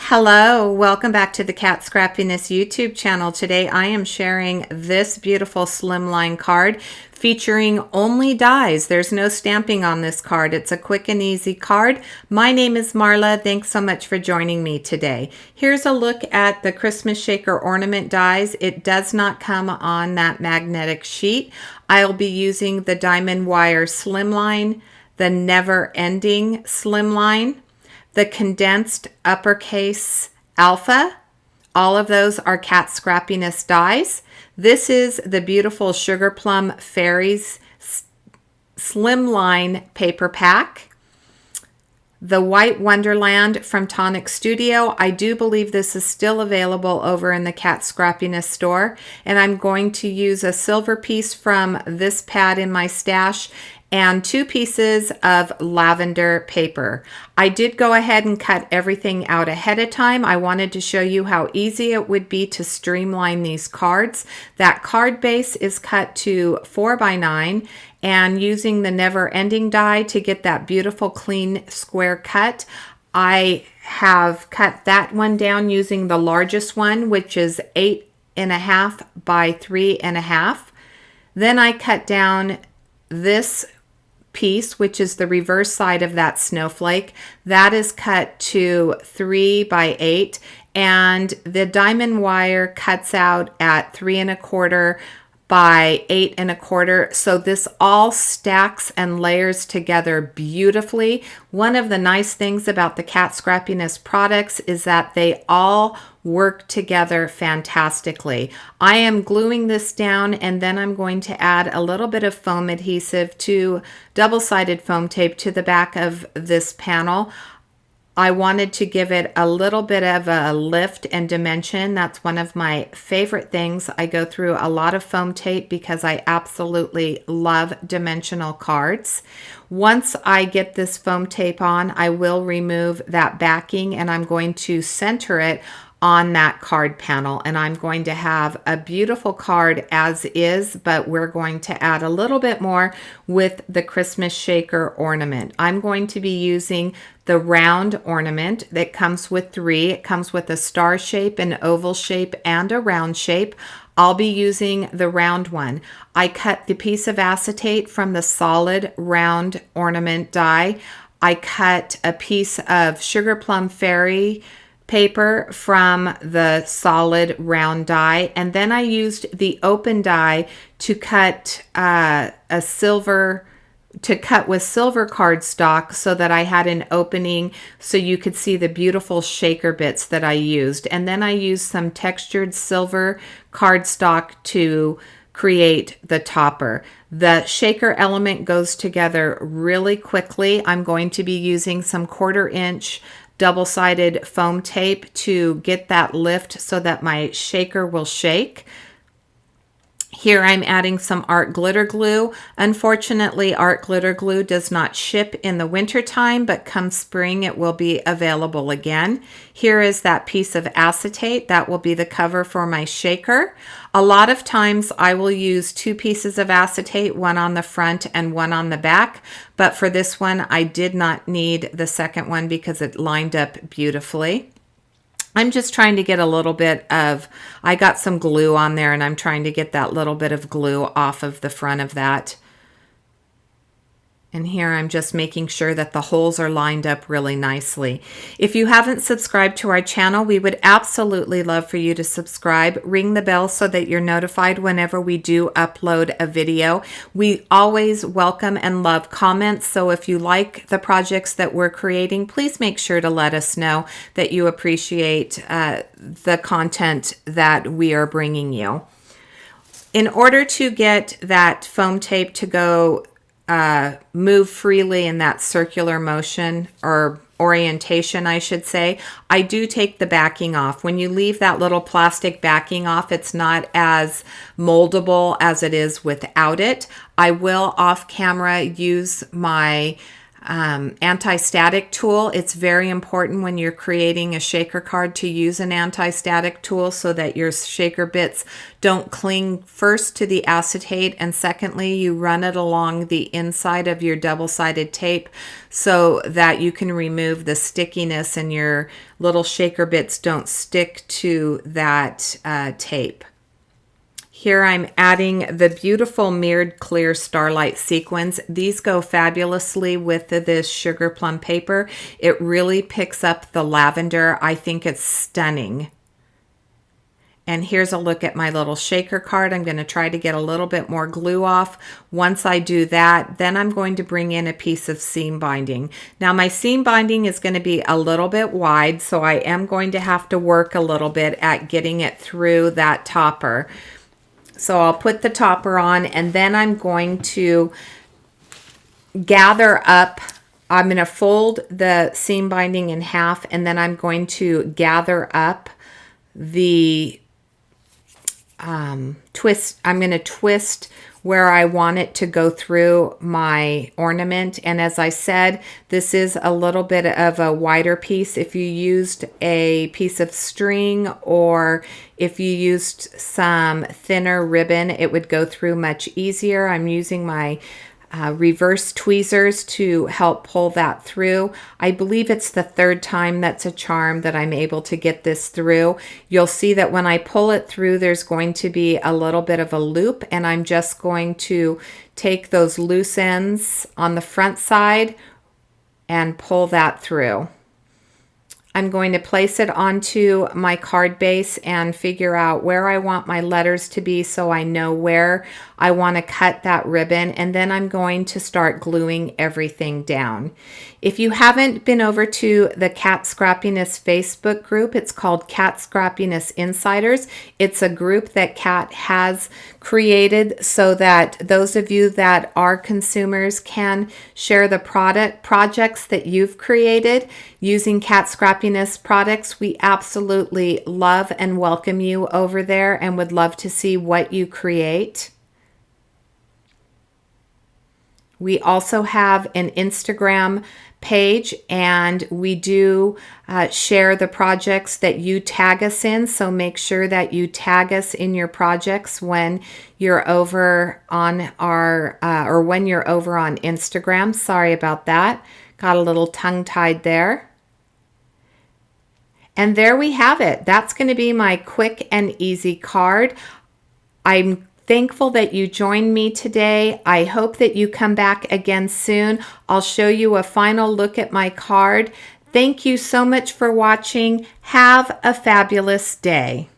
Hello, welcome back to the Cat Scrappiness YouTube channel. Today I am sharing this beautiful Slimline card featuring only dies. There's no stamping on this card. It's a quick and easy card. My name is Marla. Thanks so much for joining me today. Here's a look at the Christmas Shaker Ornament dies. It does not come on that magnetic sheet. I'll be using the Diamond Wire Slimline, the Never Ending Slimline, the condensed uppercase alpha. All of those are Cat Scrappiness dies. This is the beautiful Sugar Plum Fairies Slimline paper pack. The White Wonderland from Tonic Studio. I do believe this is still available over in the Cat Scrappiness store. And I'm going to use a silver piece from this pad in my stash and 2 pieces of lavender paper. I did go ahead and cut everything out ahead of time. I wanted to show you how easy it would be to streamline these cards. That card base is cut to 4x9, and using the Never Ending die to get that beautiful clean square cut, I have cut that one down using the largest one, which is 8.5 by 3.5. Then I cut down this piece, which is the reverse side of that snowflake. That is cut to 3x8, and the diamond wire cuts out at 3.25 by 8.25. So this all stacks and layers together beautifully. One of the nice things about the Cat Scrappiness products is that they all work together fantastically. I am gluing this down, and then I'm going to add a little bit of foam adhesive to double-sided foam tape to the back of this panel. I wanted to give it a little bit of a lift and dimension. That's one of my favorite things. I go through a lot of foam tape because I absolutely love dimensional cards. Once I get this foam tape on, I will remove that backing, and I'm going to center it on that card panel, and I'm going to have a beautiful card as is, but we're going to add a little bit more with the Christmas Shaker ornament. I'm going to be using the round ornament that comes with 3. It comes with a star shape, an oval shape, and a round shape. I'll be using the round one. I cut the piece of acetate from the solid round ornament die. I cut a piece of Sugar Plum Fairy paper from the solid round die, and then I used the open die to cut with silver cardstock so that I had an opening so you could see the beautiful shaker bits that I used. And then I used some textured silver cardstock to create the topper. The shaker element goes together really quickly. I'm going to be using some 1/4 inch double-sided foam tape to get that lift so that my shaker will shake. Here I'm adding some art glitter glue. Unfortunately, art glitter glue does not ship in the winter time, but come spring it will be available again. Here is that piece of acetate. That will be the cover for my shaker. A lot of times I will use 2 pieces of acetate, one on the front and one on the back, but for this one I did not need the second one because it lined up beautifully. I'm just trying to get a little bit of, I got some glue on there, and I'm trying to get that little bit of glue off of the front of that. And here I'm just making sure that the holes are lined up really nicely. If you haven't subscribed to our channel, we would absolutely love for you to subscribe. Ring the bell so that you're notified whenever we do upload a video. We always welcome and love comments, so if you like the projects that we're creating, please make sure to let us know that you appreciate the content that we are bringing you. In order to get that foam tape to go move freely in that circular motion or orientation, I should say, I do take the backing off. When you leave that little plastic backing off, it's not as moldable as it is without it. I will off camera use my anti-static tool. It's very important when you're creating a shaker card to use an anti-static tool so that your shaker bits don't cling first to the acetate, and secondly, you run it along the inside of your double-sided tape so that you can remove the stickiness and your little shaker bits don't stick to that tape. Here I'm adding the beautiful mirrored clear starlight sequins. These go fabulously with this sugar plum paper. It really picks up the lavender. I think it's stunning. And here's a look at my little shaker card. I'm going to try to get a little bit more glue off. Once I do that, then I'm going to bring in a piece of seam binding. Now my seam binding is going to be a little bit wide, so I am going to have to work a little bit at getting it through that topper. So I'll put the topper on, and then I'm going to gather up. I'm going to fold the seam binding in half, and then I'm going to gather up the twist. I'm going to twist where I want it to go through my ornament. And as I said, this is a little bit of a wider piece. If you used a piece of string or if you used some thinner ribbon, it would go through much easier. I'm using my reverse tweezers to help pull that through. I believe it's the third time that's a charm that I'm able to get this through. You'll see that when I pull it through, there's going to be a little bit of a loop, and I'm just going to take those loose ends on the front side and pull that through. I'm going to place it onto my card base and figure out where I want my letters to be so I know where I want to cut that ribbon, and then I'm going to start gluing everything down. If you haven't been over to the Cat Scrappiness Facebook group, it's called Cat Scrappiness Insiders. It's a group that Cat has created so that those of you that are consumers can share the projects that you've created using Cat Scrappiness products. We absolutely love and welcome you over there and would love to see what you create. We also have an Instagram page, and we do share the projects that you tag us in, so make sure that you tag us in your projects when you're over on our or when you're over on Instagram. Sorry about that, got a little tongue-tied there. And there we have it. That's going to be my quick and easy card. I'm thankful that you joined me today. I hope that you come back again soon. I'll show you a final look at my card. Thank you so much for watching. Have a fabulous day.